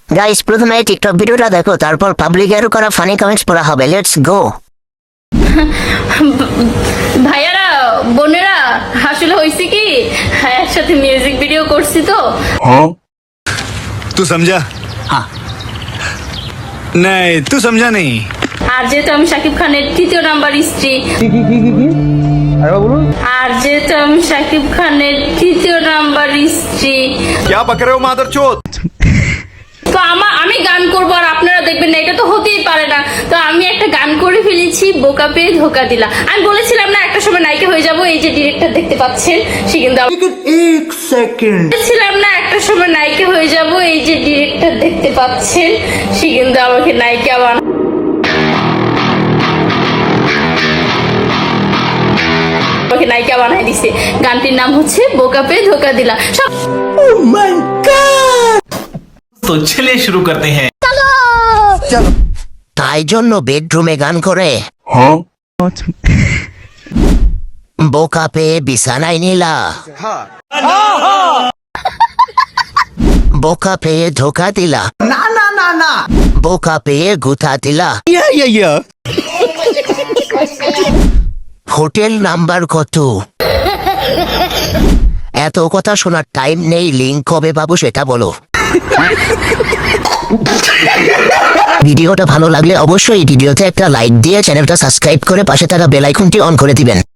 Guys প্রথমে TikTok ভিডিওটা দেখো, তারপর পাবলিকের করা ফানি কমেন্টস পড়া হবে। Let's go. ভাইয়ারা বোনেরা আসলে হয়েছে কি, একসাথে মিউজিক ভিডিও করছি তো। तू समझा? हाँ। नहीं तू समझा नहीं। আর যেহেতু আমি শাকিব খানের তৃতীয় নাম্বার স্ত্রী, আর যেহেতু আমি শাকিব খানের তৃতীয় নাম্বার স্ত্রী, क्या पक रहे हो मादरचोद? তো আমি গান করবো আর আপনারা দেখবেন না, এটা তো হতেই পারে না। তো আমি একটা গান করে ফেলেছি, বোকা পেয়ে ধোকা দিলা। আমি বলেছিলাম না একটা সময় নায়িকা হয়ে যাব, এই যে ডিরেক্টর দেখতে পাচ্ছেন সে কিন্তু বলেছিলাম না একটা সময় নায়িকা হয়ে যাব, এই যে ডিরেক্টর দেখতে পাচ্ছেন সে কিন্তু আমাকে নায়িকা আমাকে নায়িকা বানাই দিছে। গানটির নাম হচ্ছে বোকা পেয়ে ধোকা দিলা। সব तो चलिए शुरू करते हैं। তাই জন্য বেডরুমে গান করে বোকা পেয়ে বিছানায় নিলা, বোকা পেয়ে ধোকা দিলা, না না না না, বোকা পেয়ে গুথা দিলা। হোটেল নাম্বার কত? এত কথা শোনার টাইম নেই। লিঙ্ক কবে পাবো সেটা বলো। ভিডিওটা ভালো লাগলে অবশ্যই ভিডিওতে একটা লাইক দিয়ে চ্যানেলটা সাবস্ক্রাইব করে পাশে থাকা বেল আইকনটি অন করে দিবেন।